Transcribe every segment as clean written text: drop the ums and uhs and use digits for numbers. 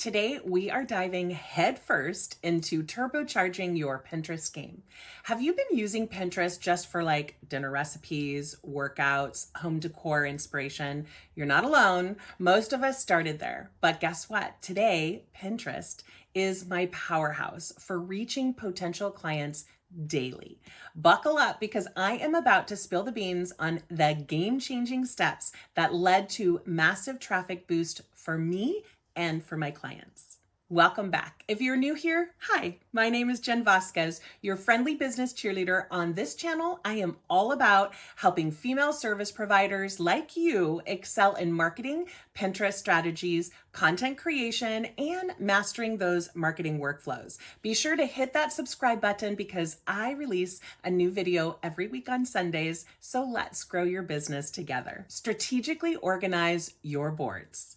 Today, we are diving headfirst into turbocharging your Pinterest game. Have you been using Pinterest just for like dinner recipes, workouts, home decor inspiration? You're not alone. Most of us started there. But guess what? Today, Pinterest is my powerhouse for reaching potential clients daily. Buckle up because I am about to spill the beans on the game-changing steps that led to massive traffic boost for me and for my clients. Welcome back. If you're new here, hi, my name is Jen Vasquez, your friendly business cheerleader. On this channel, I am all about helping female service providers like you excel in marketing, Pinterest strategies, content creation, and mastering those marketing workflows. Be sure to hit that subscribe button because I release a new video every week on Sundays, so let's grow your business together. Strategically organize your boards.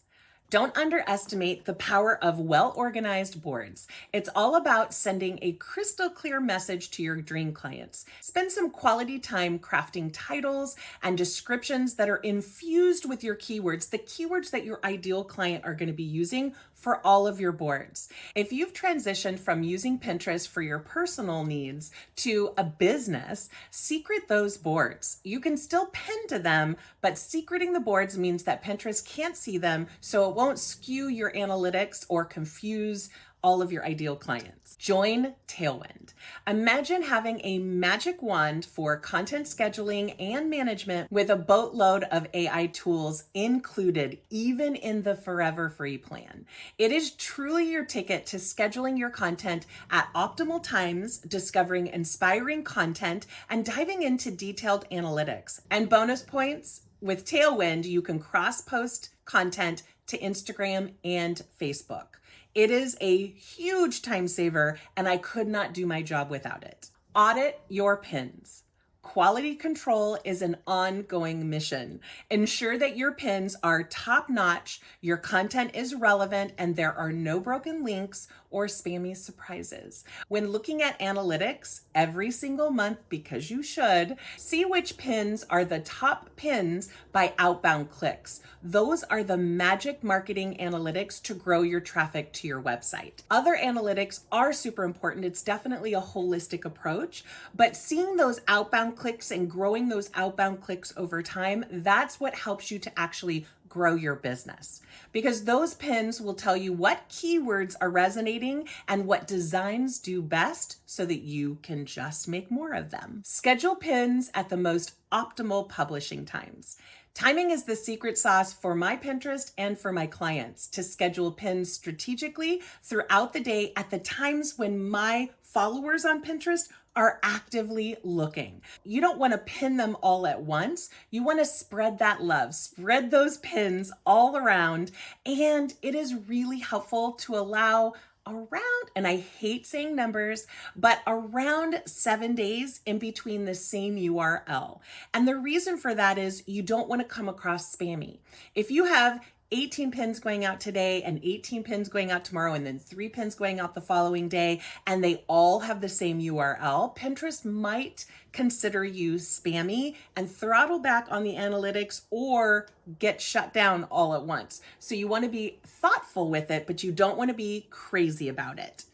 Don't underestimate the power of well-organized boards. It's all about sending a crystal clear message to your dream clients. Spend some quality time crafting titles and descriptions that are infused with your keywords, the keywords that your ideal client are going to be using for all of your boards. If you've transitioned from using Pinterest for your personal needs to a business, secret those boards. You can still pin to them, but secreting the boards means that Pinterest can't see them, so it won't skew your analytics or confuse all of your ideal clients. Join Tailwind. Imagine having a magic wand for content scheduling and management with a boatload of AI tools included, even in the forever free plan. It is truly your ticket to scheduling your content at optimal times, discovering inspiring content, and diving into detailed analytics. And bonus points, with Tailwind, you can cross-post content to Instagram and Facebook. It is a huge time saver, and I could not do my job without it. Audit your pins. Quality control is an ongoing mission. Ensure that your pins are top-notch, your content is relevant, and there are no broken links or spammy surprises. When looking at analytics every single month, because you should, see which pins are the top pins by outbound clicks. Those are the magic marketing analytics to grow your traffic to your website. Other analytics are super important. It's definitely a holistic approach, but seeing those outbound clicks and growing those outbound clicks over time, that's what helps you to actually grow your business, because those pins will tell you what keywords are resonating and what designs do best so that you can just make more of them. Schedule pins at the most optimal publishing times. Timing is the secret sauce for my Pinterest and for my clients to schedule pins strategically throughout the day at the times when my followers on Pinterest are actively looking. You don't want to pin them all at once. You want to spread that love, spread those pins all around. And it is really helpful to allow around, and I hate saying numbers, but around 7 days in between the same URL. And the reason for that is you don't want to come across spammy. If you have 18 pins going out today and 18 pins going out tomorrow and then 3 pins going out the following day, and they all have the same URL, Pinterest might consider you spammy and throttle back on the analytics or get shut down all at once. So you want to be thoughtful with it, but you don't want to be crazy about it.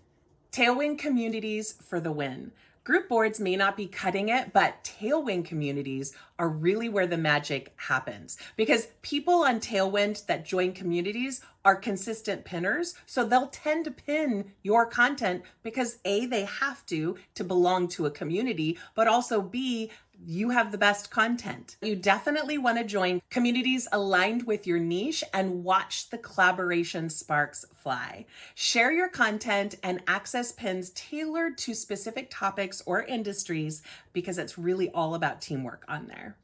Tailwind communities for the win. Group boards may not be cutting it, but Tailwind communities are really where the magic happens, because people on Tailwind that join communities are consistent pinners. So they'll tend to pin your content because A, they have to belong to a community, but also B, you have the best content. You definitely want to join communities aligned with your niche and watch the collaboration sparks fly. Share your content and access pins tailored to specific topics or industries, because it's really all about teamwork on there.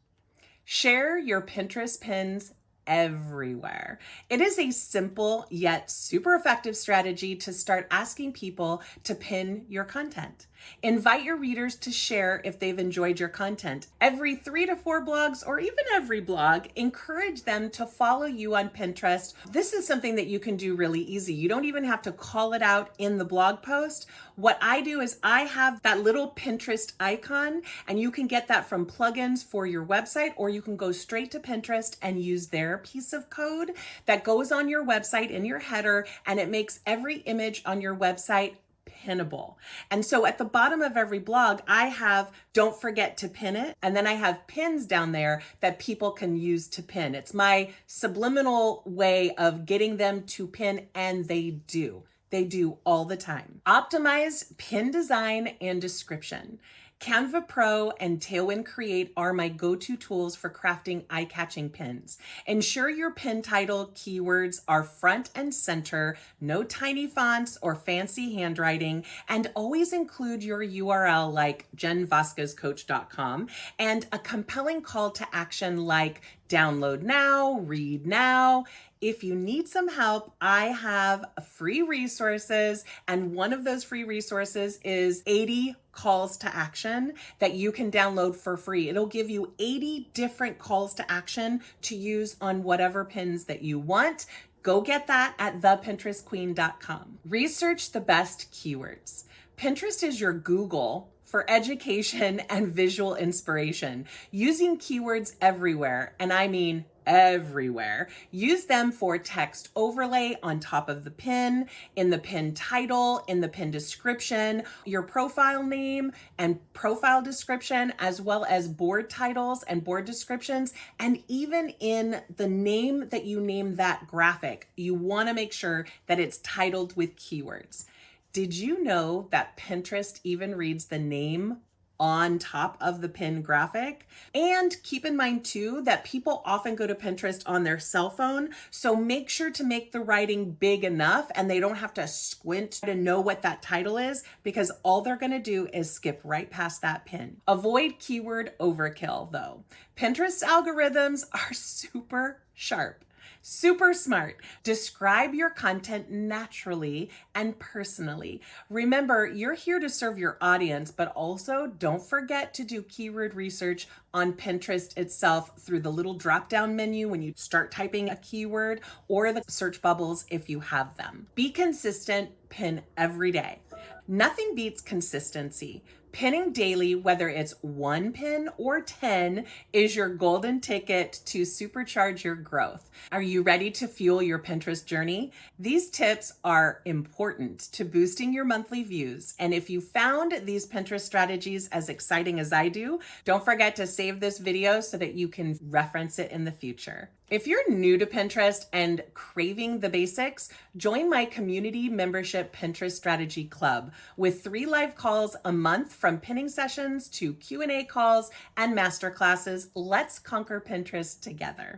Share your Pinterest pins everywhere. It is a simple yet super effective strategy to start asking people to pin your content. Invite your readers to share if they've enjoyed your content. Every 3 to 4 blogs, or even every blog, encourage them to follow you on Pinterest. This is something that you can do really easy. You don't even have to call it out in the blog post. What I do is I have that little Pinterest icon, and you can get that from plugins for your website, or you can go straight to Pinterest and use their piece of code that goes on your website in your header, and it makes every image on your website pinnable. And so at the bottom of every blog, I have don't forget to pin it. And then I have pins down there that people can use to pin. It's my subliminal way of getting them to pin, and they do. They do all the time. Optimize pin design and description. Canva Pro and Tailwind Create are my go-to tools for crafting eye-catching pins. Ensure your pin title keywords are front and center, no tiny fonts or fancy handwriting, and always include your URL like jenvasquezcoach.com and a compelling call to action like download now, read now. If you need some help, I have free resources, and one of those free resources is 80 calls to action that you can download for free. It'll give you 80 different calls to action to use on whatever pins that you want. Go get that at thepinterestqueen.com. Research the best keywords. Pinterest is your Google for education and visual inspiration, using keywords everywhere, and I mean everywhere. Use them for text overlay on top of the pin, in the pin title, in the pin description, your profile name and profile description, as well as board titles and board descriptions, and even in the name that you name that graphic. You want to make sure that it's titled with keywords. Did you know that Pinterest even reads the name on top of the pin graphic? And keep in mind too that people often go to Pinterest on their cell phone, so make sure to make the writing big enough and they don't have to squint to know what that title is, because all they're going to do is skip right past that pin. Avoid keyword overkill though. Pinterest algorithms are super sharp. Super smart. Describe your content naturally and personally. Remember, you're here to serve your audience, but also don't forget to do keyword research on Pinterest itself through the little drop-down menu when you start typing a keyword, or the search bubbles if you have them. Be consistent, pin every day. Nothing beats consistency. Pinning daily, whether it's 1 pin or 10, is your golden ticket to supercharge your growth. Are you ready to fuel your Pinterest journey? These tips are important to boosting your monthly views. And if you found these Pinterest strategies as exciting as I do, don't forget to save this video so that you can reference it in the future. If you're new to Pinterest and craving the basics, join my community membership Pinterest Strategy Club with 3 live calls a month, from pinning sessions to Q&A calls and masterclasses. Let's conquer Pinterest together.